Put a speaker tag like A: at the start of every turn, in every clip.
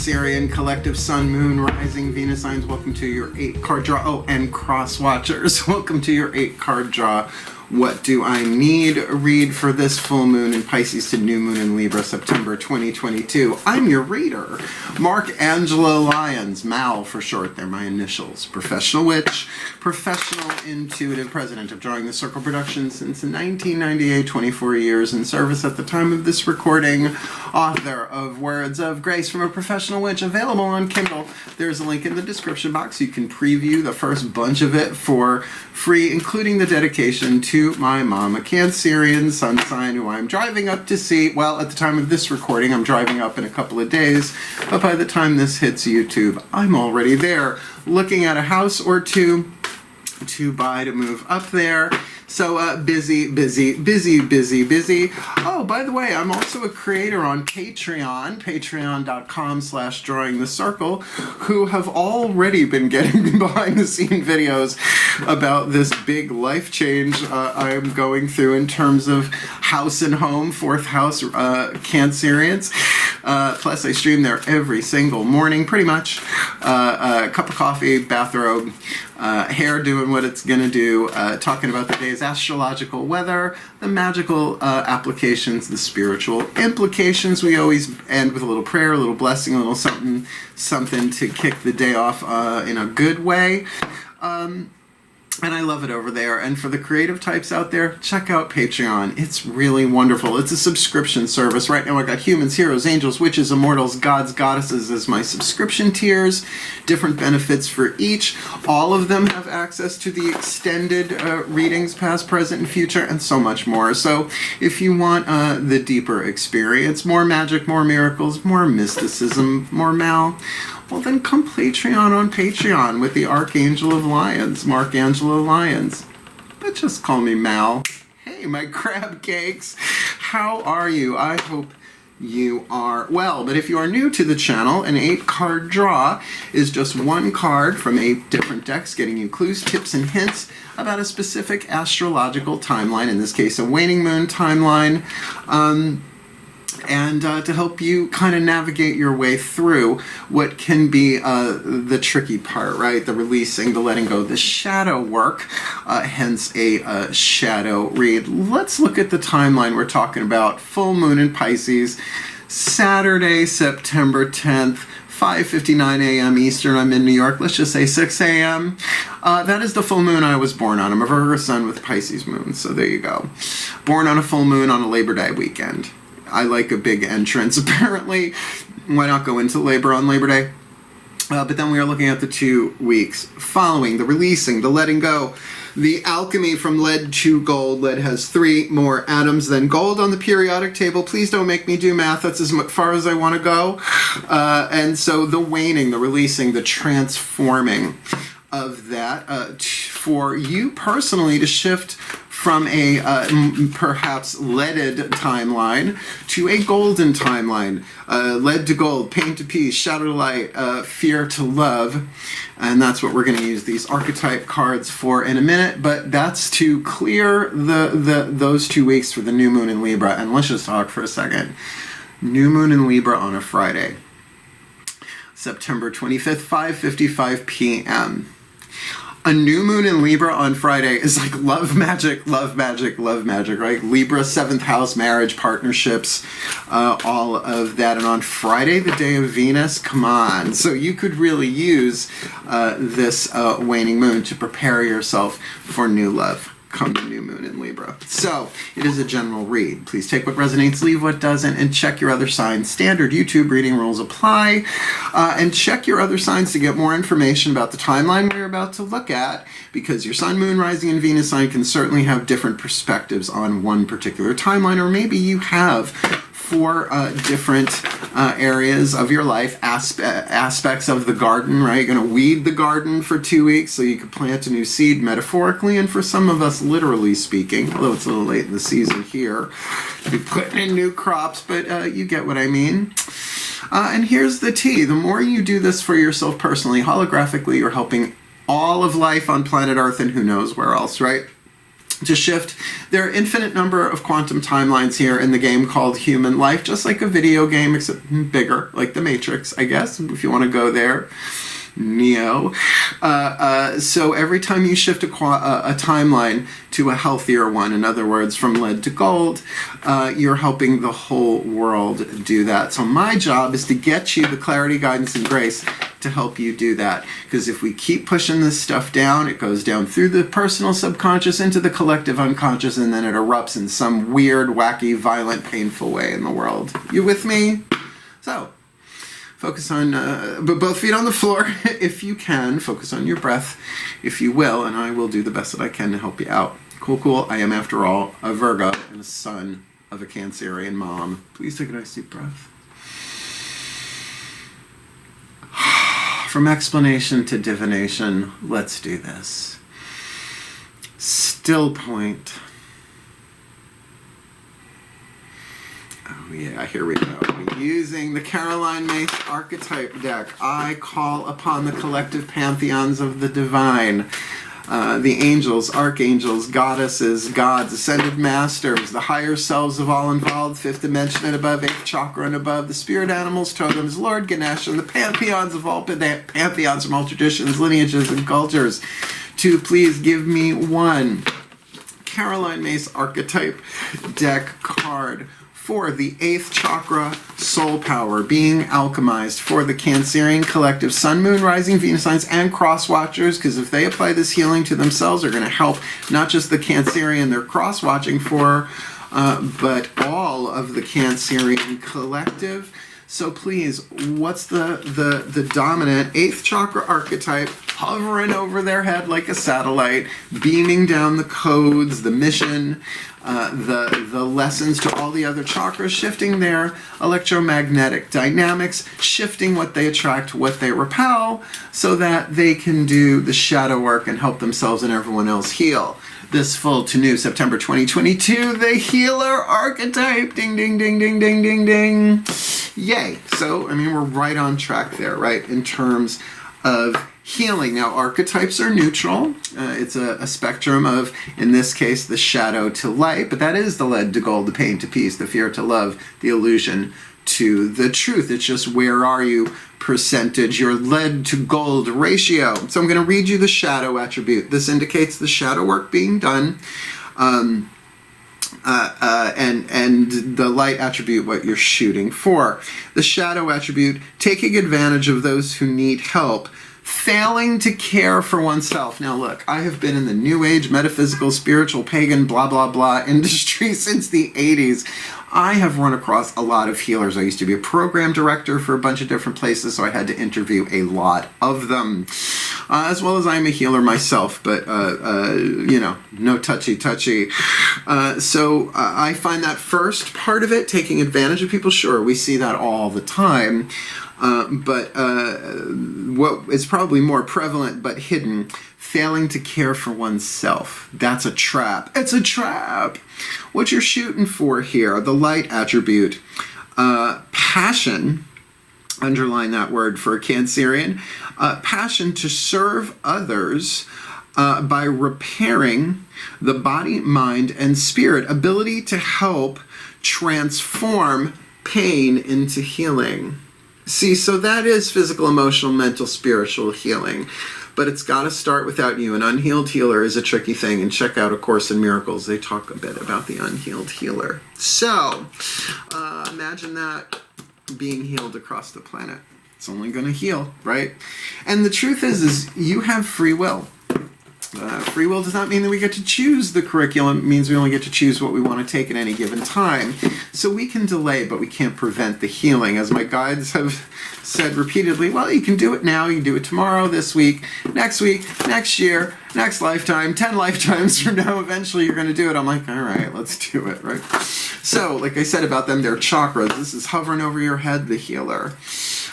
A: Cancerian, collective sun, moon, rising, Venus signs, welcome to your 8-card draw. Oh, and cross watchers, welcome to your 8-card draw. What do I need? Read for this full moon in Pisces to new moon in Libra, September 2022. I'm your reader, Angelo, Lyons, Mal for short. They're my initials. Professional witch, professional intuitive, president of Drawing the Circle Productions since 1998, 24 years in service at the time of this recording. Author of Words of Grace from a Professional Witch, available on Kindle. There's a link in the description box. You can preview the first bunch of it for free, including the dedication to my mom, a Cancerian sun sign who I'm driving up to see. Well, at the time of this recording, I'm driving up in a couple of days, but by the time this hits YouTube, I'm already there, looking at a house or two to buy to move up there. So busy. Oh, by the way, I'm also a creator on Patreon, patreon.com/drawingthecircle, who have already been getting behind-the-scene videos about this big life change I'm going through in terms of house and home, 4th house Cancerians. Plus, I stream there every single morning, pretty much. A cup of coffee, bathrobe, hair doing what it's gonna do, talking about the day's astrological weather, the magical applications, the spiritual implications. We always end with a little prayer, a little blessing, a little something to kick the day off in a good way. And I love it over there. And for the creative types out there, check out Patreon. It's really wonderful. It's a subscription service. Right now I got humans, heroes, angels, witches, immortals, gods, goddesses as my subscription tiers. Different benefits for each. All of them have access to the extended readings, past, present, and future, and so much more. So if you want the deeper experience, more magic, more miracles, more mysticism, more Mal, well then come Patreon on Patreon with the Archangel of Lyons, Angelo Lyons. But just call me Mal. Hey, my crab cakes. How are you? I hope you are well. But if you are new to the channel, an 8-card draw is just one card from 8 different decks, getting you clues, tips, and hints about a specific astrological timeline, in this case a waning moon timeline, and to help you kind of navigate your way through what can be the tricky part, right? The releasing, the letting go, the shadow work, hence a shadow read. Let's look at the timeline we're talking about. Full moon in Pisces, Saturday, September 10th, 5:59 a.m. Eastern. I'm in New York. Let's just say 6 a.m. That is the full moon I was born on. I'm a Virgo sun with Pisces moon, so there you go. Born on a full moon on a Labor Day weekend. I like a big entrance, apparently. Why not go into labor on Labor Day? But then we are looking at the 2 weeks following the releasing, the letting go, the alchemy from lead to gold. Lead has 3 more atoms than gold on the periodic table. Please don't make me do math. That's as far as I want to go. And so the waning, the releasing, the transforming of that for you personally to shift from a perhaps leaded timeline to a golden timeline. Lead to gold, pain to peace, shadow to light, fear to love. And that's what we're going to use these archetype cards for in a minute. But that's to clear those 2 weeks for the new moon in Libra. And let's just talk for a second. New moon in Libra on a Friday, September 25th, 5:55 p.m. A new moon in Libra on Friday is like love magic, right? Libra, 7th house, marriage, partnerships, all of that. And on Friday, the day of Venus, come on. So you could really use this waning moon to prepare yourself for new love come the new moon in Libra. So it is a general read. Please take what resonates, leave what doesn't, and check your other signs. Standard YouTube reading rules apply. And check your other signs to get more information about the timeline we're about to look at, because your sun, moon, rising, and Venus sign can certainly have different perspectives on one particular timeline, or maybe you have 4 different areas of your life, aspects of the garden, right? You're going to weed the garden for 2 weeks so you can plant a new seed, metaphorically, and for some of us, literally speaking, although it's a little late in the season here, to be putting in new crops, but you get what I mean. And here's the tea. The more you do this for yourself personally, holographically, you're helping all of life on planet Earth and who knows where else, right? to shift. There are infinite number of quantum timelines here in the game called human life, just like a video game, except bigger, like the Matrix, I guess, if you want to go there. Neo. So every time you shift a timeline to a healthier one, in other words, from lead to gold, you're helping the whole world do that. So my job is to get you the clarity, guidance, and grace to help you do that. Because if we keep pushing this stuff down, it goes down through the personal subconscious into the collective unconscious, and then it erupts in some weird, wacky, violent, painful way in the world. You with me? So focus on, both feet on the floor if you can. Focus on your breath if you will, and I will do the best that I can to help you out. Cool, cool. I am, after all, a Virgo and a son of a Cancerian mom. Please take a nice deep breath. From explanation to divination, let's do this. Still point. Oh yeah, here we go. Using the Caroline Mace archetype deck, I call upon the collective pantheons of the divine. The angels, archangels, goddesses, gods, ascended masters, the higher selves of all involved, fifth dimension and above, eighth chakra and above, the spirit animals, totems, Lord Ganesh, and the pantheons of all pantheons from all traditions, lineages, and cultures, to please give me one Caroline Mace archetype deck card for the 8th chakra soul power being alchemized for the Cancerian collective sun, moon, rising, Venus signs, and cross watchers, because if they apply this healing to themselves, they're going to help not just the Cancerian they're cross watching for, but all of the Cancerian collective. So please, what's the dominant 8th chakra archetype hovering over their head like a satellite, beaming down the codes, the mission, the lessons to all the other chakras, shifting their electromagnetic dynamics, shifting what they attract, what they repel, so that they can do the shadow work and help themselves and everyone else heal. This full to new September 2022, the healer archetype. Ding, ding, ding, ding, ding, ding, ding. Yay. So, I mean, we're right on track there, right, in terms of healing. Now, archetypes are neutral. It's a spectrum of, in this case, the shadow to light, but that is the lead to gold, the pain to peace, the fear to love, the illusion to the truth. It's just where are you percentage, your lead to gold ratio. So I'm going to read you the shadow attribute. This indicates the shadow work being done, and the light attribute, what you're shooting for. The shadow attribute, taking advantage of those who need help, failing to care for oneself. Now look, I have been in the New Age, metaphysical, spiritual, pagan, blah, blah, blah industry since the 80s. I have run across a lot of healers. I used to be a program director for a bunch of different places, so I had to interview a lot of them. As well as I'm a healer myself, but, you know, no touchy-touchy. So I find that first part of it, taking advantage of people, sure, we see that all the time. But what is probably more prevalent but hidden, failing to care for oneself. That's a trap. It's a trap. What you're shooting for here, the light attribute, passion, underline that word for a Cancerian, passion to serve others by repairing the body, mind, and spirit, ability to help transform pain into healing. See, so that is physical, emotional, mental, spiritual healing. But it's got to start without you. An unhealed healer is a tricky thing. And check out A Course in Miracles. They talk a bit about the unhealed healer. So, imagine that being healed across the planet. It's only going to heal, right? And the truth is you have free will. Free will does not mean that we get to choose the curriculum. It means we only get to choose what we want to take at any given time. So we can delay, but we can't prevent the healing. As my guides have said repeatedly, well, you can do it now, you can do it tomorrow, this week, next year, next lifetime, 10 lifetimes from now, eventually you're going to do it. I'm like, all right, let's do it, right? So, like I said about them, they're chakras. This is hovering over your head, the healer.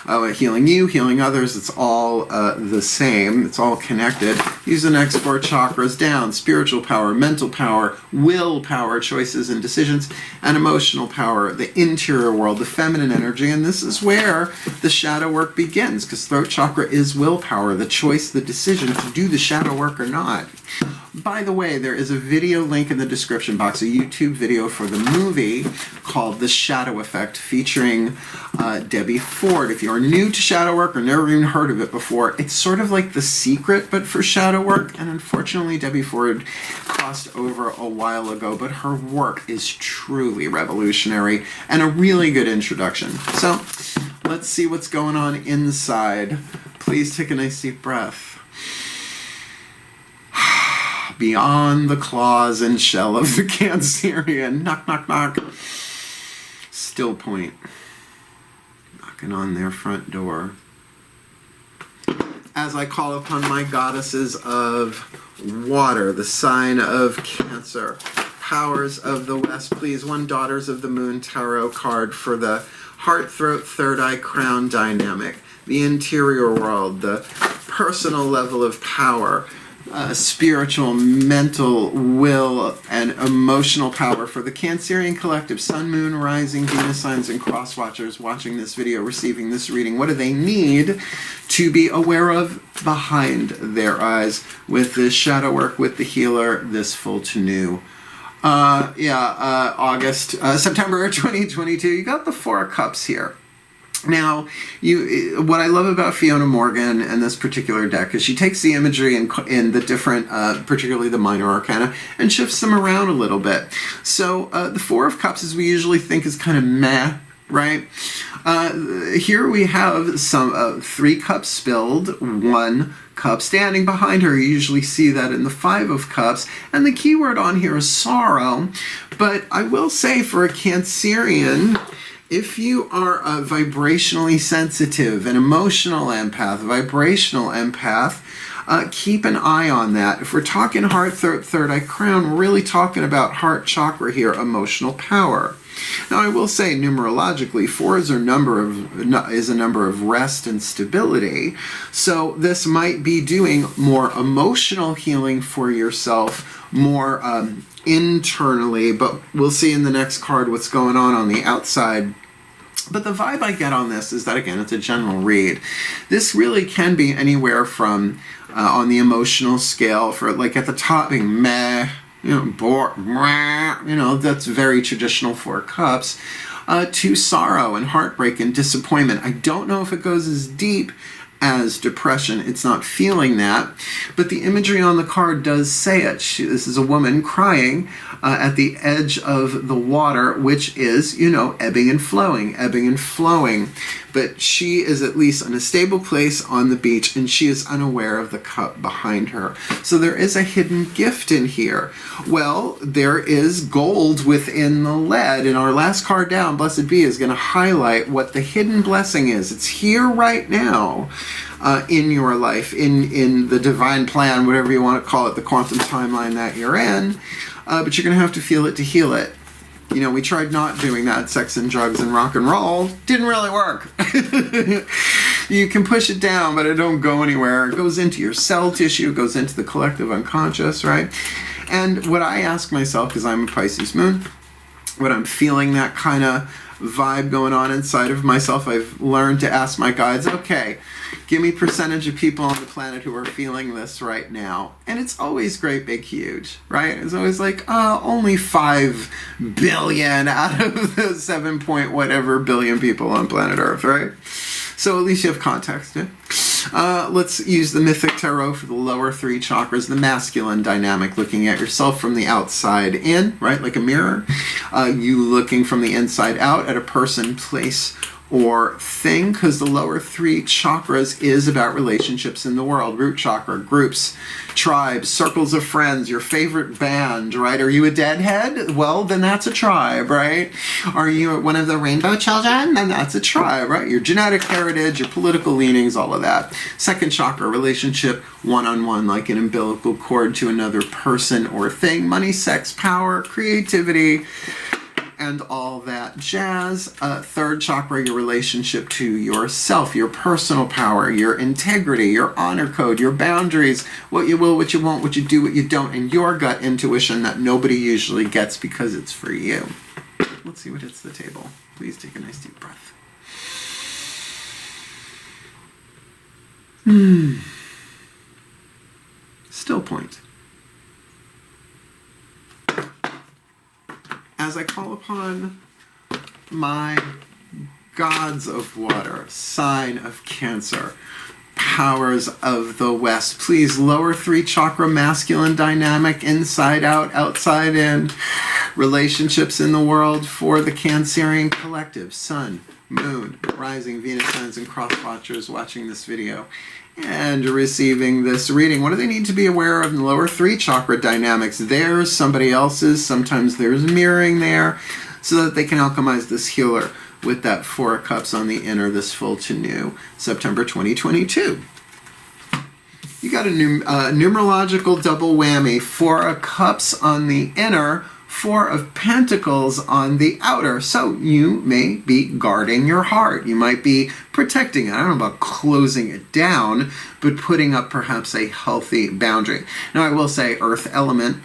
A: Healing you, healing others, it's all the same. It's all connected. Use the next 4 chakras down. Spiritual power, mental power, will power, choices and decisions, and emotional power, the interior world, the feminine energy. And this is where the shadow work begins, because throat chakra is willpower, the choice, the decision to do the shadow work or not. By the way, there is a video link in the description box, a YouTube video for the movie called The Shadow Effect, featuring Debbie Ford. If you are new to shadow work or never even heard of it before, it's sort of like The Secret, but for shadow work. And unfortunately, Debbie Ford crossed over a while ago, but her work is truly revolutionary and a really good introduction. So let's see what's going on inside. Please take a nice deep breath. Beyond the claws and shell of the Cancerian. Knock, knock, knock. Still point. Knocking on their front door. As I call upon my goddesses of water, the sign of Cancer, powers of the West, please, 1 Daughters of the Moon tarot card for the heart, throat, third eye, crown dynamic, the interior world, the personal level of power, spiritual, mental, will, and emotional power for the Cancerian collective, Sun, Moon, Rising, Venus signs, and cross watchers watching this video, receiving this reading. What do they need to be aware of behind their eyes with this shadow work with the healer, this full to new? September 2022, you got the 4 of Cups here. Now, what I love about Fiona Morgan and this particular deck is she takes the imagery in the different, particularly the minor arcana, and shifts them around a little bit. So the 4 of Cups, as we usually think, is kind of meh, right? Here we have some 3 cups spilled, 1 cup standing behind her. You usually see that in the 5 of Cups. And the key word on here is sorrow. But I will say for a Cancerian, if you are a vibrationally sensitive, an emotional empath, vibrational empath, keep an eye on that. If we're talking heart, throat, third eye, crown, we're really talking about heart chakra here, emotional power. Now, I will say, numerologically, 4 is a number of rest and stability. So this might be doing more emotional healing for yourself, more internally, but we'll see in the next card what's going on the outside. But the vibe I get on this is that, again, it's a general read. This really can be anywhere from, on the emotional scale, for like at the top being meh, bored, that's very traditional 4 cups, to sorrow and heartbreak and disappointment. I don't know if it goes as deep as depression. It's not feeling that, but the imagery on the card does say it. This is a woman crying at the edge of the water, which is, ebbing and flowing. But she is at least in a stable place on the beach, and she is unaware of the cup behind her. So there is a hidden gift in here. Well, there is gold within the lead, and our last card down, Blessed Be, is going to highlight what the hidden blessing is. It's here right now. In your life, in the divine plan, whatever you want to call it, the quantum timeline that you're in, but you're going to have to feel it to heal it. We tried not doing that, sex and drugs and rock and roll. Didn't really work. You can push it down, but it don't go anywhere. It goes into your cell tissue, it goes into the collective unconscious, right? And what I ask myself, because I'm a Pisces moon, when I'm feeling that kind of vibe going on inside of myself, I've learned to ask my guides, okay, give me percentage of people on the planet who are feeling this right now. And it's always great, big, huge, right? It's always like, only 5 billion out of the 7 point whatever billion people on planet Earth, right? So at least you have context, yeah? Let's use the Mythic Tarot for the lower 3 chakras, the masculine dynamic, looking at yourself from the outside in, right, like a mirror. You looking from the inside out at a person, place, or thing, because the lower 3 chakras is about relationships in the world. Root chakra, groups, tribes, circles of friends, your favorite band, right? Are you a Deadhead? Well, then that's a tribe, right? Are you one of the Rainbow Children? Then that's a tribe, right? Your genetic heritage, your political leanings, all of that. Second chakra, relationship, one-on-one, like an umbilical cord to another person or thing. Money, sex, power, creativity, and all that jazz. Third chakra, your relationship to yourself, your personal power, your integrity, your honor code, your boundaries, what you will, what you won't, what you do, what you don't, and your gut intuition that nobody usually gets because it's for you. Let's see what hits the table. Please take a nice deep breath. Still point. As I call upon my gods of water, sign of Cancer, powers of the West, please lower 3 chakra masculine dynamic, inside out, outside in, relationships in the world for the Cancerian collective, Sun, Moon, Rising, Venus signs, and cross watchers watching this video and receiving this reading. What do they need to be aware of in the lower 3 chakra dynamics? Theirs, somebody else's, sometimes there's mirroring there, so that they can alchemize this healer with that 4 of Cups on the inner, this full to new, September 2022. You got a numerological double whammy, 4 of Cups on the inner, 4 of Pentacles on the outer. So you may be guarding your heart. You might be protecting it. I don't know about closing it down, but putting up perhaps a healthy boundary. Now I will say Earth element,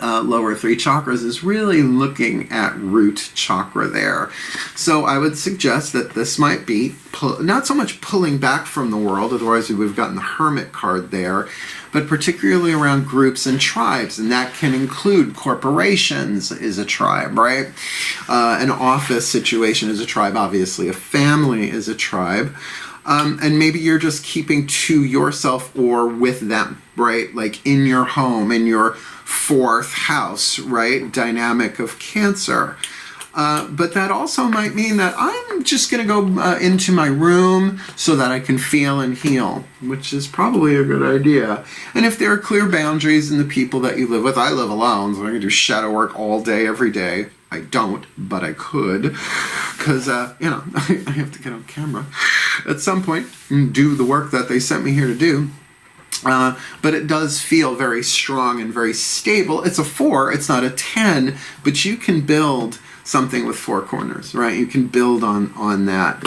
A: lower 3 chakras, is really looking at root chakra there. So I would suggest that this might be not so much pulling back from the world, otherwise we've gotten the Hermit card there, but particularly around groups and tribes, and that can include corporations is a tribe, right? An office situation is a tribe, obviously. A family is a tribe. And maybe you're just keeping to yourself or with them, right? Like in your home, in your 4th house, right? Dynamic of Cancer. But that also might mean that I'm just going to go into my room so that I can feel and heal, which is probably a good idea. And if there are clear boundaries in the people that you live with, I live alone, so I can do shadow work all day, every day. I don't, but I could, because, you know, I have to get on camera at some point and do the work that they sent me here to do. But it does feel very strong and very stable. It's a 4, it's not a 10, but you can build something with 4 corners, right? You can build on that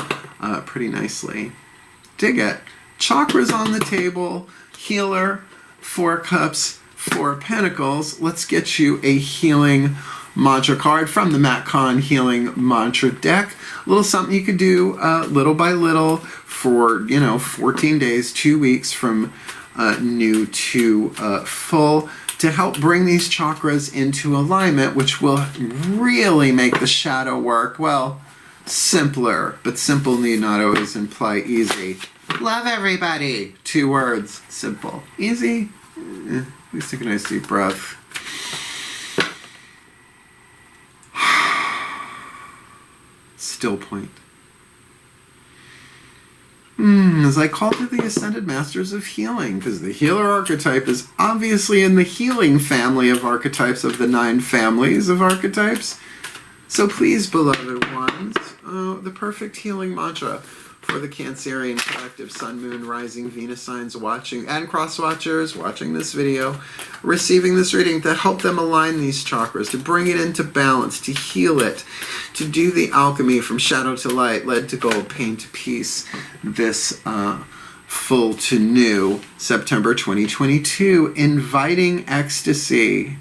A: pretty nicely. Dig it. Chakras on the table, healer, 4 cups, 4 pentacles. Let's get you a healing mantra card from the Matt Kahn Healing Mantra deck. A little something you could do little by little for, 14 days, 2 weeks from new to full, to help bring these chakras into alignment, which will really make the shadow work, well, simpler. But simple need not always imply easy. Love everybody. 2 words. Simple. Easy? Please take a nice deep breath. Still point. As I call to the Ascended Masters of Healing, because the healer archetype is obviously in the healing family of archetypes, of the 9 families of archetypes. So please, beloved ones, the perfect healing mantra for the Cancerian collective, Sun, Moon, Rising, Venus signs watching, and cross watchers watching this video, receiving this reading, to help them align these chakras, to bring it into balance, to heal it, to do the alchemy from shadow to light, lead to gold, pain to peace, this full to new, September 2022, inviting ecstasy.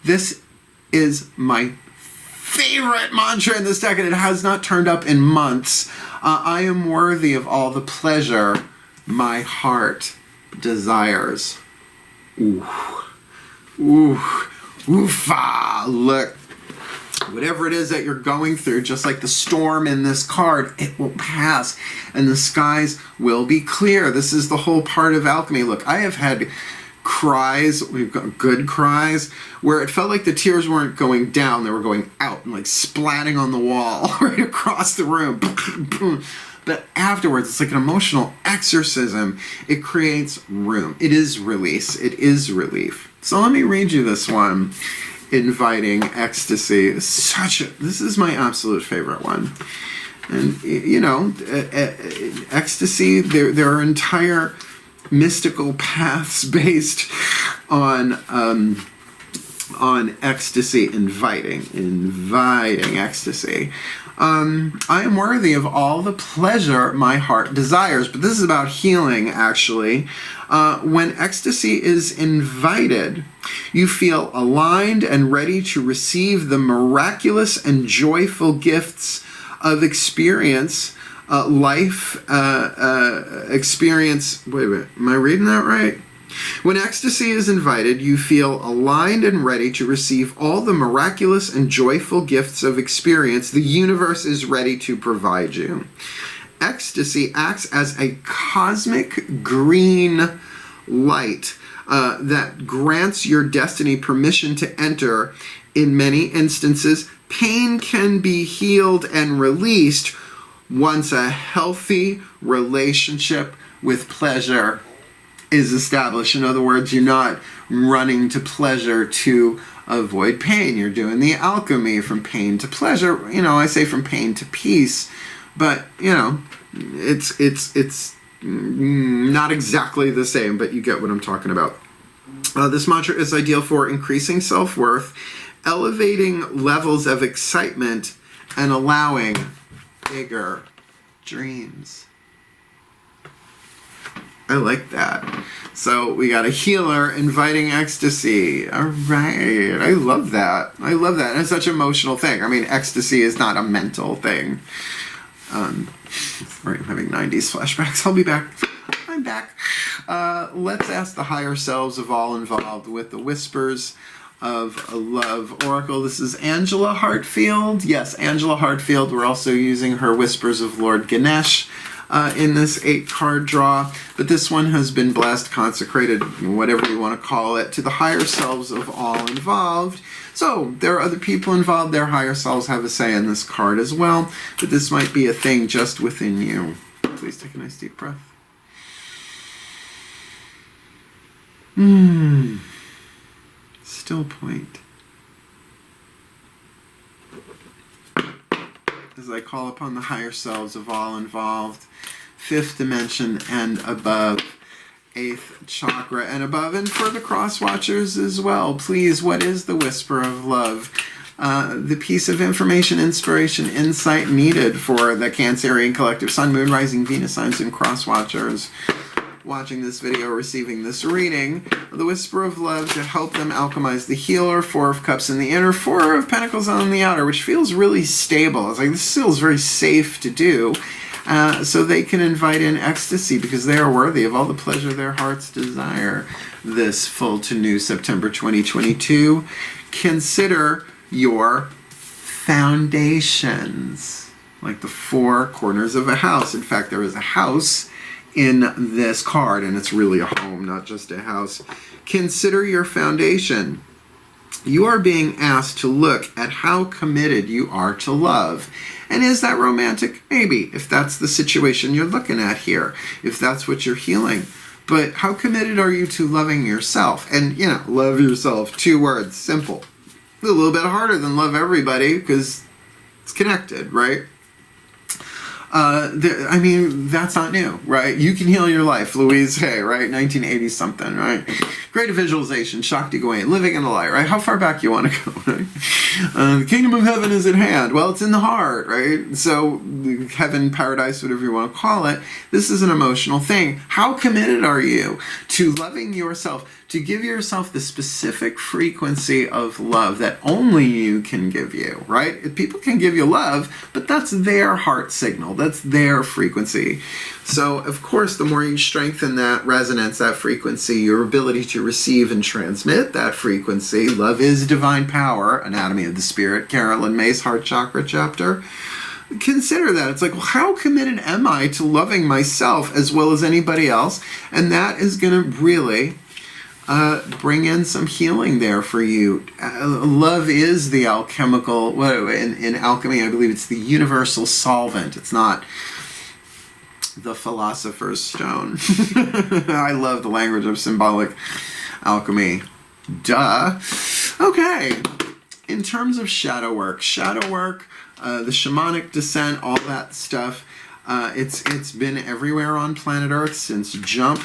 A: This is my favorite mantra in this deck, and it has not turned up in months. I am worthy of all the pleasure my heart desires. Ooh. Ooh. Oofa. Look. Whatever it is that you're going through, just like the storm in this card, it will pass and the skies will be clear. This is the whole part of alchemy. Look, I have had cries, we've got good cries, where it felt like the tears weren't going down, they were going out and like splatting on the wall right across the room. But afterwards, it's like an emotional exorcism. It creates room. It is release. It is relief. So let me read you this one. Inviting ecstasy. This is my absolute favorite one. And, ecstasy, there are entire mystical paths based on on ecstasy, inviting ecstasy. I am worthy of all the pleasure my heart desires. But this is about healing, actually. When ecstasy is invited, you feel aligned and ready to receive the miraculous and joyful gifts of experience, experience. Wait a minute, am I reading that right? When ecstasy is invited, you feel aligned and ready to receive all the miraculous and joyful gifts of experience the universe is ready to provide you. Ecstasy acts as a cosmic green light that grants your destiny permission to enter. In many instances, pain can be healed and released once a healthy relationship with pleasure is established. In other words, you're not running to pleasure to avoid pain. You're doing the alchemy from pain to pleasure. You know, I say from pain to peace, but you know, it's not exactly the same, but you get what I'm talking about. This mantra is ideal for increasing self-worth, elevating levels of excitement, and allowing bigger dreams. I like that. So we got a healer inviting ecstasy. All right. I love that. I love that. And it's such an emotional thing. I mean, ecstasy is not a mental thing. Sorry, I'm having 90s flashbacks. I'll be back. I'm back. Let's ask the higher selves of all involved with the Whispers of Love Oracle. This is Angela Hartfield. Yes, Angela Hartfield. We're also using her Whispers of Lord Ganesh in this 8-card draw, but this one has been blessed, consecrated, whatever you want to call it, to the higher selves of all involved. So there are other people involved. Their higher selves have a say in this card as well, but this might be a thing just within you. Please take a nice deep breath. Still point. As I call upon the higher selves of all involved, 5th dimension and above, 8th chakra and above, and for the cross watchers as well, please, what is the whisper of love? The piece of information, inspiration, insight needed for the Cancerian collective Sun, Moon, Rising, Venus signs, and cross watchers watching this video, receiving this reading, the whisper of love to help them alchemize the healer, 4 of Cups in the inner, 4 of Pentacles on the outer, which feels really stable. It's like this feels very safe to do, so they can invite in ecstasy because they are worthy of all the pleasure their hearts desire. This full to new September 2022. Consider your foundations, like the 4 corners of a house. In fact, there is a house in this card, and it's really a home, not just a house. Consider your foundation. You are being asked to look at how committed you are to love. And is that romantic? Maybe, if that's the situation you're looking at here, if that's what you're healing. But how committed are you to loving yourself? And, you know, love yourself, 2 words, simple. A little bit harder than love everybody because it's connected, right? I mean, that's not new, right? You can heal your life, Louise Hay, right? 1980 something, right? Greater visualization, Shakti Gawain, living in the light, right? How far back you want to go, right? The kingdom of heaven is at hand. Well, it's in the heart, right? So heaven, paradise, whatever you want to call it, this is an emotional thing. How committed are you to loving yourself, to give yourself the specific frequency of love that only you can give you, right? People can give you love, but that's their heart signal. That's their frequency. So, of course, the more you strengthen that resonance, that frequency, your ability to receive and transmit that frequency, love is divine power, Anatomy of the Spirit, Carolyn May's Heart Chakra chapter. Consider that. It's like, well, how committed am I to loving myself as well as anybody else? And that is going to really bring in some healing there for you. Love is the alchemical, in alchemy, I believe it's the universal solvent. It's not the philosopher's stone. I love the language of symbolic alchemy. Duh. Okay. In terms of shadow work, the shamanic descent, all that stuff, it's been everywhere on planet Earth since Jump.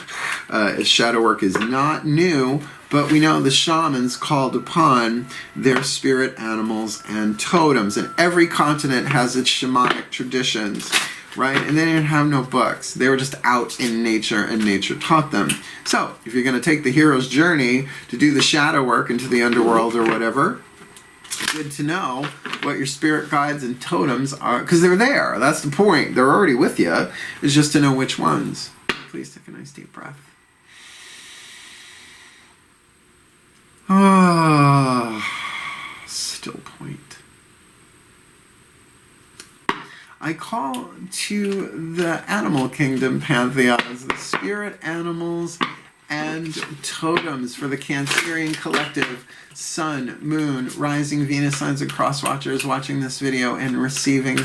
A: Shadow work is not new, but we know the shamans called upon their spirit animals and totems, and every continent has its shamanic traditions, right? And they didn't have no books. They were just out in nature, and nature taught them. So if you're going to take the hero's journey to do the shadow work into the underworld or whatever, good to know what your spirit guides and totems are, because they're there. That's the point. They're already with you. It's just to know which ones. Please take a nice deep breath. Ah, still point. I call to the animal kingdom pantheons, the spirit animals and totems for the Cancerian collective, Sun, Moon, Rising, Venus signs and cross watchers watching this video and receiving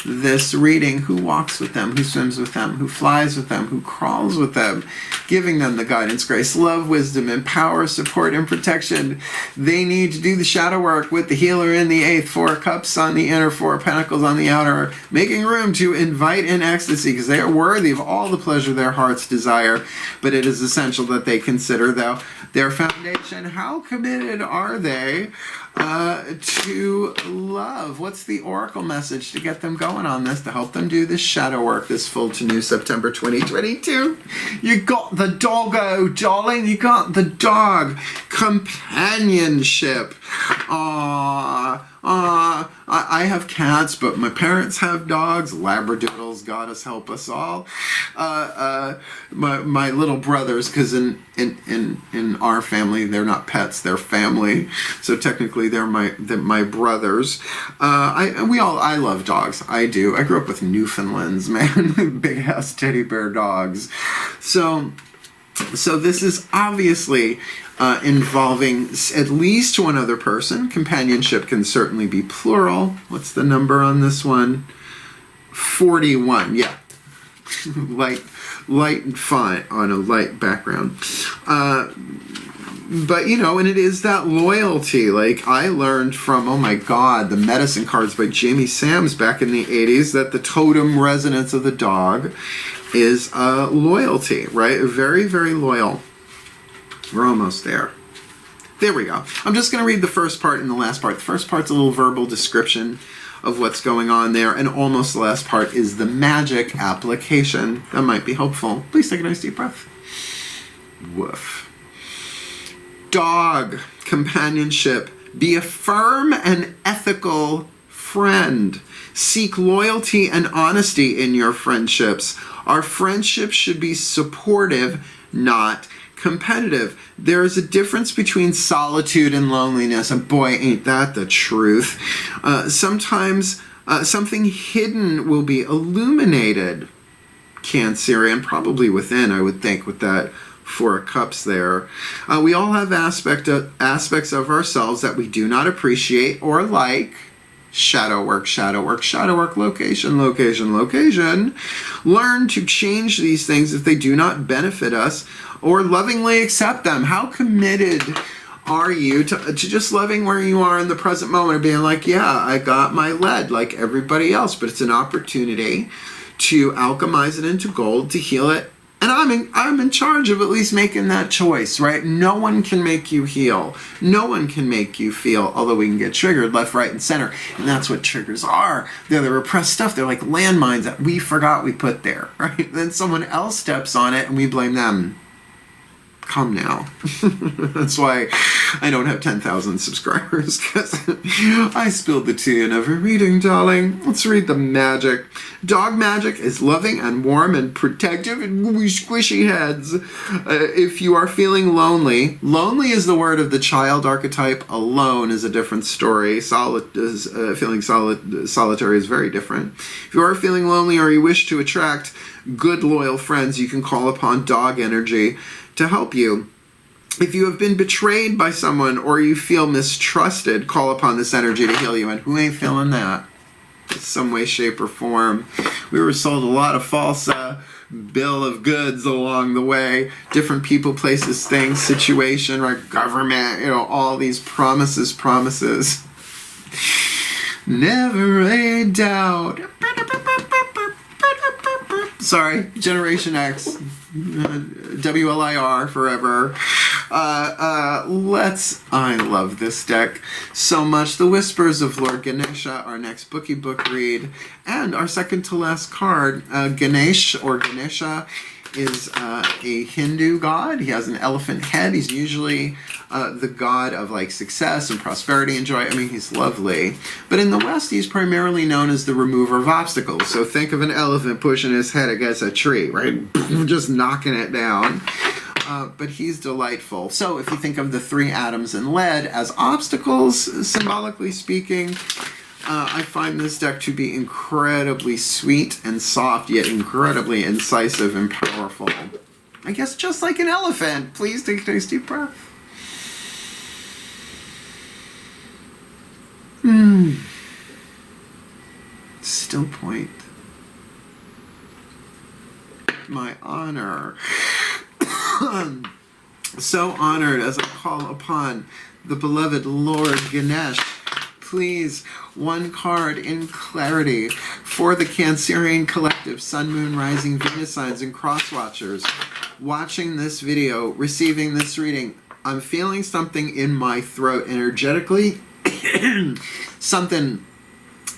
A: this reading. Who walks with them, who swims with them, who flies with them, who crawls with them, giving them the guidance, grace, love, wisdom, and power, support, and protection they need to do the shadow work with the healer in the 8th, 4 cups on the inner, 4 pentacles on the outer, making room to invite in ecstasy, because they are worthy of all the pleasure their hearts desire, but it is essential that they consider their foundation. How committed are they to love? What's the oracle message to get them going on this, to help them do this shadow work this full to new September 2022? You got the doggo, darling. You got the dog. Companionship. I have cats, but my parents have dogs. Labradoodles, God us help us all. My little brothers, because in our family they're not pets, they're family. So technically they're my brothers. I love dogs. I do. I grew up with Newfoundlands, man, big ass teddy bear dogs. So this is obviously involving at least one other person. Companionship can certainly be plural. What's the number on this one? 41. Yeah. light font on a light background. But, you know, and it is that loyalty. Like, I learned from, oh my God, the medicine cards by Jamie Sams back in the 80s, that the totem resonance of the dog is loyalty, right? Very, very loyal. We're almost there. There we go. I'm just going to read the first part and the last part. The first part's a little verbal description of what's going on there, and almost the last part is the magic application. That might be helpful. Please take a nice deep breath. Woof. Dog, companionship. Be a firm and ethical friend. Seek loyalty and honesty in your friendships. Our friendships should be supportive, not competitive. There is a difference between solitude and loneliness, and boy, ain't that the truth. Sometimes something hidden will be illuminated, Cancerian, probably within, I would think, with that 4 cups there. We all have aspects of ourselves that we do not appreciate or like. Shadow work, shadow work, shadow work, location, location, location. Learn to change these things if they do not benefit us, or lovingly accept them. How committed are you to just loving where you are in the present moment, and being like, yeah, I got my lead like everybody else, but it's an opportunity to alchemize it into gold, to heal it. And I'm in charge of at least making that choice, right? No one can make you heal. No one can make you feel, although we can get triggered left, right, and center. And that's what triggers are. They're the repressed stuff. They're like landmines that we forgot we put there, right? Then someone else steps on it and we blame them. Come now. That's why I don't have 10,000 subscribers, because I spilled the tea in every reading, darling. Let's read the magic. Dog magic is loving and warm and protective and squishy heads. If you are feeling lonely, lonely is the word of the child archetype. Alone is a different story. Feeling solitary is very different. If you are feeling lonely or you wish to attract good, loyal friends, you can call upon dog energy to help you. If you have been betrayed by someone or you feel mistrusted, call upon this energy to heal you. And who ain't feeling that? In some way, shape, or form. We were sold a lot of false bill of goods along the way. Different people, places, things, situation, right? Government, you know, all these promises. Never a doubt. Sorry, Generation X, WLIR forever. I love this deck so much. The Whispers of Lord Ganesha, our next book read, and our second to last card, Ganesh or Ganesha, is a Hindu god. He has an elephant head. He's usually the god of like success and prosperity and joy. I mean, he's lovely. But in the West, he's primarily known as the remover of obstacles. So think of an elephant pushing his head against a tree, right? Just knocking it down. But he's delightful. So if you think of the 3 atoms in lead as obstacles, symbolically speaking, I find this deck to be incredibly sweet and soft, yet incredibly incisive and powerful. I guess just like an elephant. Please take a nice deep breath. Still point. My honor. So honored as I call upon the beloved Lord Ganesh. Please, one card in clarity for the Cancerian collective, Sun, Moon, Rising, Venus signs, and cross-watchers. Watching this video, receiving this reading, I'm feeling something in my throat energetically. Something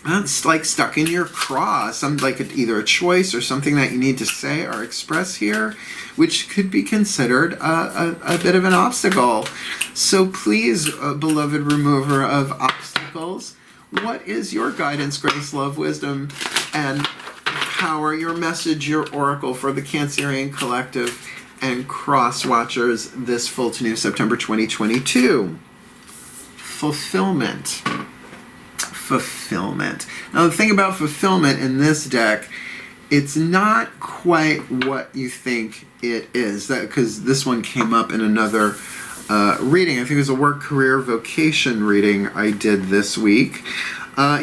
A: that's like stuck in your craw. Something like either a choice or something that you need to say or express here, which could be considered a bit of an obstacle. So please, beloved remover of obstacles, what is your guidance, grace, love, wisdom, and power, your message, your oracle for the Cancerian collective and cross-watchers this full to new September 2022? Fulfillment. Fulfillment. Now the thing about fulfillment in this deck, it's not quite what you think it is. That because this one came up in another reading. I think it was a work, career, vocation reading I did this week.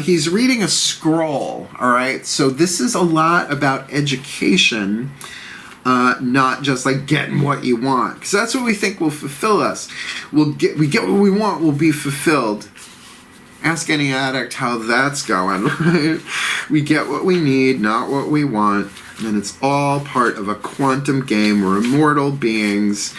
A: He's reading a scroll, all right? So this is a lot about education, not just like getting what you want. Because that's what we think will fulfill us. We get what we want, we'll be fulfilled. Ask any addict how that's going, right? We get what we need, not what we want. And it's all part of a quantum game. We're immortal beings.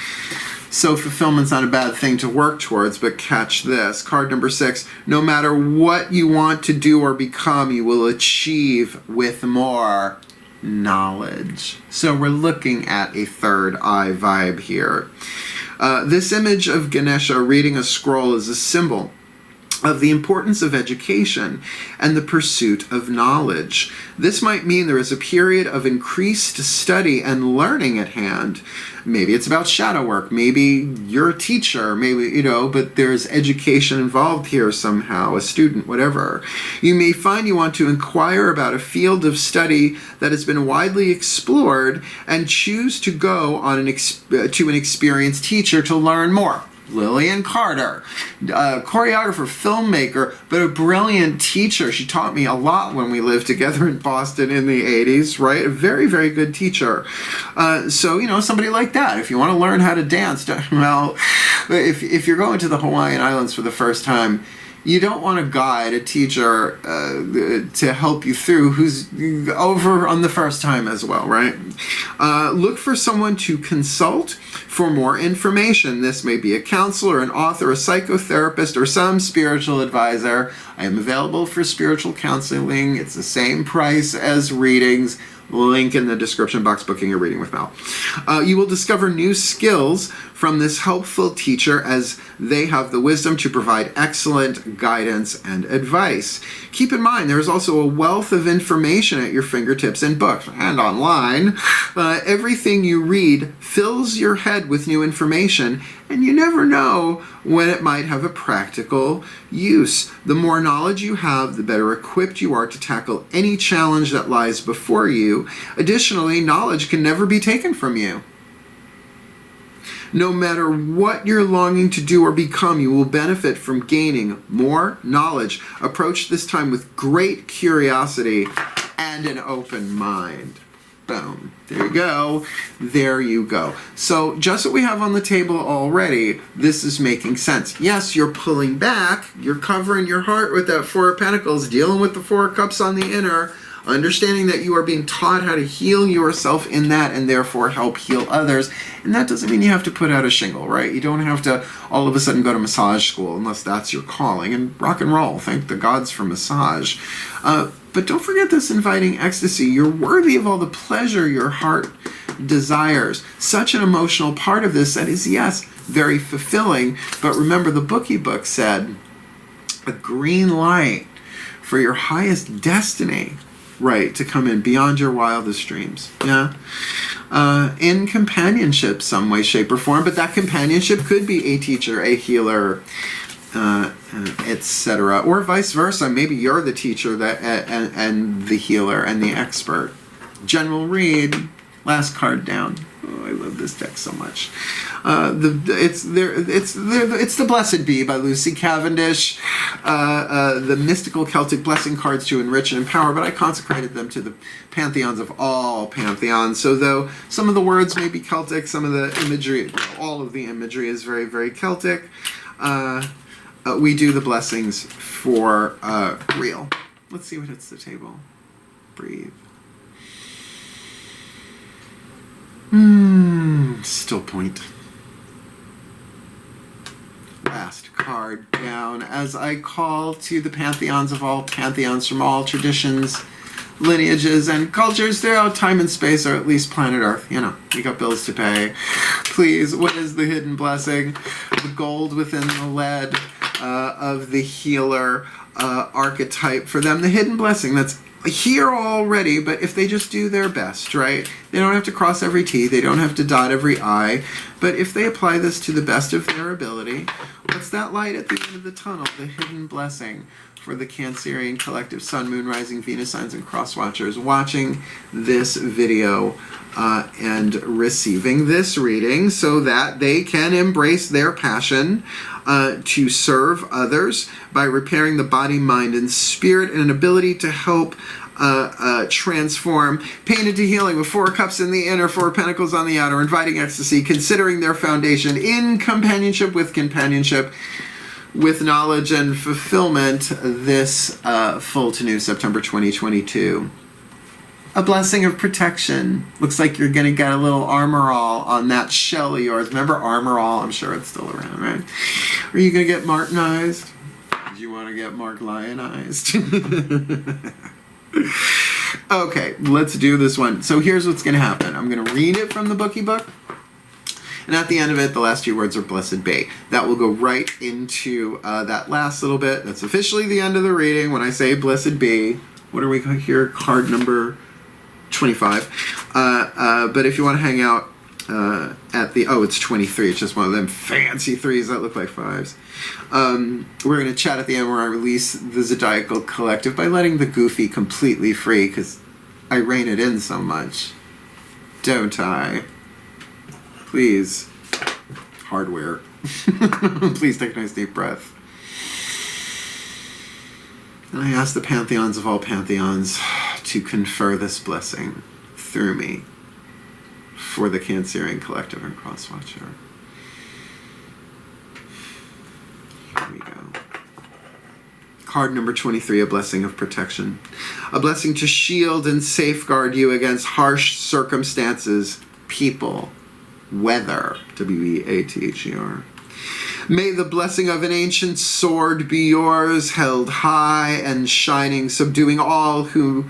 A: So fulfillment's not a bad thing to work towards, but catch this. Card number 6, no matter what you want to do or become, you will achieve with more knowledge. So we're looking at a third eye vibe here. This image of Ganesha reading a scroll is a symbol of the importance of education and the pursuit of knowledge. This might mean there is a period of increased study and learning at hand. Maybe it's about shadow work, maybe you're a teacher, maybe, but there's education involved here somehow, a student, whatever. You may find you want to inquire about a field of study that has been widely explored and choose to go on to an experienced teacher to learn more. Lillian Carter, choreographer, filmmaker, but a brilliant teacher. She taught me a lot when we lived together in Boston in the 80s, right? A very, very good teacher. So, somebody like that, if you want to learn how to dance, well, if you're going to the Hawaiian Islands for the first time, you don't want a guide, a teacher, to help you through who's over on the first time as well, right? Look for someone to consult for more information. This may be a counselor, an author, a psychotherapist, or some spiritual advisor. I am available for spiritual counseling. It's the same price as readings. Link in the description box, booking a reading with Mel. You will discover new skills from this helpful teacher as they have the wisdom to provide excellent guidance and advice. Keep in mind, there is also a wealth of information at your fingertips in books and online. Everything you read fills your head with new information, and you never know when it might have a practical use. The more knowledge you have, the better equipped you are to tackle any challenge that lies before you. Additionally, knowledge can never be taken from you. No matter what you're longing to do or become, you will benefit from gaining more knowledge. Approach this time with great curiosity and an open mind. Boom. There you go. There you go. So just what we have on the table already, this is making sense. Yes, you're pulling back. You're covering your heart with that 4 of Pentacles, dealing with the 4 of Cups on the inner. understanding that you are being taught how to heal yourself in that and therefore help heal others. And that doesn't mean you have to put out a shingle, right? You don't have to all of a sudden go to massage school unless that's your calling. And rock and roll, thank the gods for massage. But don't forget this inviting ecstasy. You're worthy of all the pleasure your heart desires. Such an emotional part of this that is, yes, very fulfilling. But remember, the bookie book said, a green light for your highest destiny, right, to come in beyond your wildest dreams. Yeah. In companionship, some way, shape, or form. But that companionship could be a teacher, a healer, etc., or vice versa. Maybe you're the teacher and the healer and the expert. General read, last card down. Oh, I love this deck so much. It's the Blessed Bee by Lucy Cavendish. The mystical Celtic blessing cards to enrich and empower, but I consecrated them to the pantheons of all pantheons. So though some of the words may be Celtic, some of the imagery, all of the imagery is very, very Celtic. We do the blessings for real. Let's see what hits the table. Breathe. Still point. Last card down as I call to the pantheons of all pantheons from all traditions, lineages, and cultures throughout time and space, or at least planet Earth. You know, we got bills to pay. Please, what is the hidden blessing? The gold within the lead of the healer archetype for them. The hidden blessing that's here already, but if they just do their best, right? They don't have to cross every T, they don't have to dot every I, but if they apply this to the best of their ability, what's that light at the end of the tunnel? The hidden blessing for the Cancerian collective Sun, Moon, Rising, Venus signs, and cross watchers watching this video and receiving this reading so that they can embrace their passion to serve others by repairing the body, mind, and spirit, and an ability to help transform pain into healing with 4 cups in the inner, 4 pentacles on the outer, inviting ecstasy, considering their foundation in companionship, with knowledge and fulfillment this full to new September 2022. A blessing of protection. Looks like you're going to get a little armor all on that shell of yours. Remember armor all? I'm sure it's still around, right? Are you going to get Martinized? Do you want to get Mark Lyonized? Okay, let's do this one. So here's what's going to happen. I'm going to read it from the bookie book. And at the end of it, the last 2 words are Blessed Be. That will go right into that last little bit. That's officially the end of the reading. When I say Blessed Be, what are we here? Card number 25. But if you want to hang out at the, it's 23. It's just one of them fancy 3s that look like 5s. We're going to chat at the end where I release the Zodiacal Collective by letting the goofy completely free, because I rein it in so much. Don't I? Please, hardware. Please take a nice deep breath. And I ask the pantheons of all pantheons to confer this blessing through me for the Cancerian Collective and Crosswatcher. Here we go. Card number 23, a blessing of protection. A blessing to shield and safeguard you against harsh circumstances, people, weather, W-E-A-T-H-E-R. May the blessing of an ancient sword be yours, held high and shining, subduing all who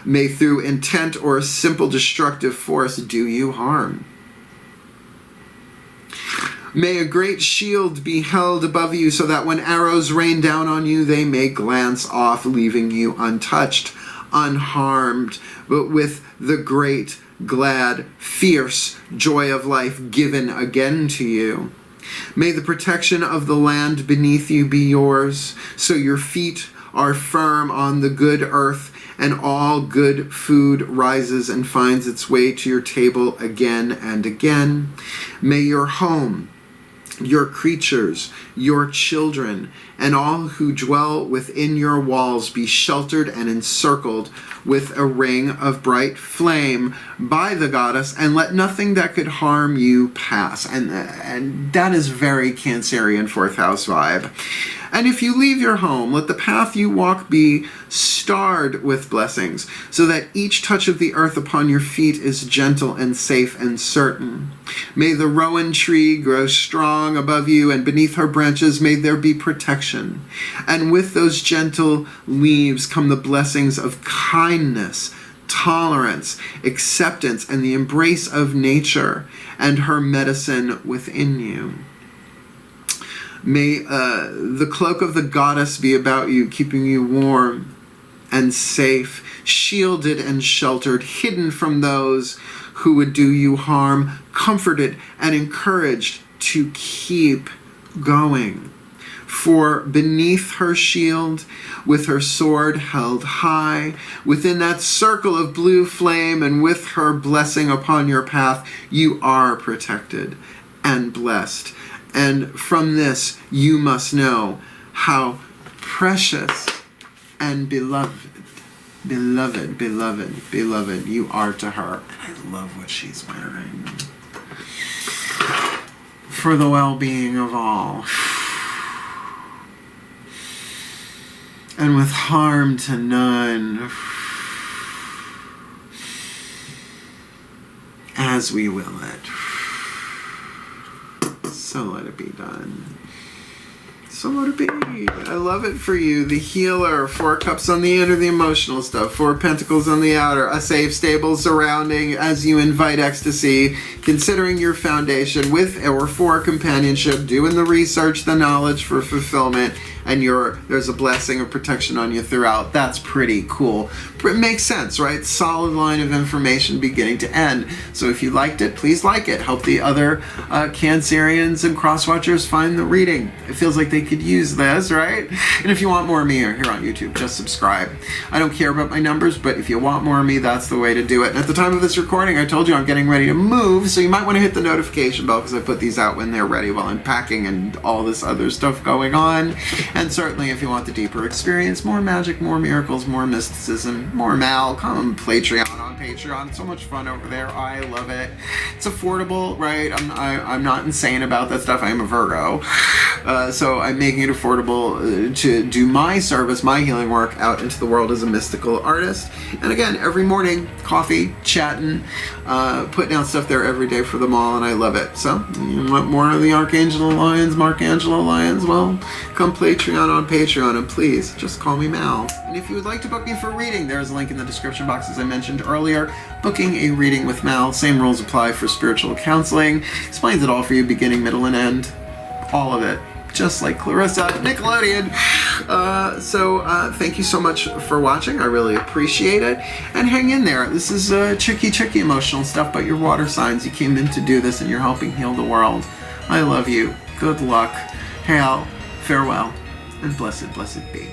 A: may through intent or simple destructive force do you harm. May a great shield be held above you so that when arrows rain down on you, they may glance off, leaving you untouched, unharmed, but with the great, glad, fierce joy of life given again to you. May the protection of the land beneath you be yours, so your feet are firm on the good earth, and all good food rises and finds its way to your table again and again. May your home, your creatures, your children, and all who dwell within your walls be sheltered and encircled with a ring of bright flame by the goddess, and let nothing that could harm you pass. And that is very Cancerian 4th house vibe. And if you leave your home, let the path you walk be starred with blessings, so that each touch of the earth upon your feet is gentle and safe and certain. May the rowan tree grow strong above you, and beneath her branches may there be protection. And with those gentle leaves come the blessings of kindness, tolerance, acceptance, and the embrace of nature and her medicine within you. May the cloak of the goddess be about you, keeping you warm and safe, shielded and sheltered, hidden from those who would do you harm, comforted and encouraged to keep going. For beneath her shield, with her sword held high, within that circle of blue flame, and with her blessing upon your path, you are protected and blessed. And from this, you must know how precious and beloved you are to her. And I love what she's wearing. For the well-being of all. And with harm to none. As we will it. So let it be done. So let it be. I love it for you. The healer, 4 cups on the inner, the emotional stuff, 4 pentacles on the outer, a safe, stable surrounding as you invite ecstasy, considering your foundation with or for companionship, doing the research, the knowledge for fulfillment, and there's a blessing of protection on you throughout. That's pretty cool. It makes sense, right? Solid line of information beginning to end. So if you liked it, please like it. Help the other Cancerians and cross-watchers find the reading. It feels like they could use this, right? And if you want more of me here on YouTube, just subscribe. I don't care about my numbers, but if you want more of me, that's the way to do it. And at the time of this recording, I told you I'm getting ready to move, so you might want to hit the notification bell because I put these out when they're ready while I'm packing and all this other stuff going on. And certainly if you want the deeper experience, more magic, more miracles, more mysticism, more Mal, come on Patreon, It's so much fun over there. I love it. It's affordable, right? I'm not insane about that stuff. I am a Virgo. So I'm making it affordable to do my service, my healing work out into the world as a mystical artist. And again, every morning, coffee, chatting, putting out stuff there every day for them all, and I love it. So, you want more of the Angelo Lyons, Angelo Lyons? Well, come Patreon on Patreon, and please, just call me Mal. And if you would like to book me for a reading, there's a link in the description box, as I mentioned earlier. Booking a reading with Mal, same rules apply for spiritual counseling. Explains it all for you, beginning, middle, and end. All of it. Just like Clarissa, Nickelodeon. Thank you so much for watching. I really appreciate it. And hang in there. This is tricky emotional stuff, but you're water signs. You came in to do this, and you're helping heal the world. I love you. Good luck. Hail, farewell, and blessed be.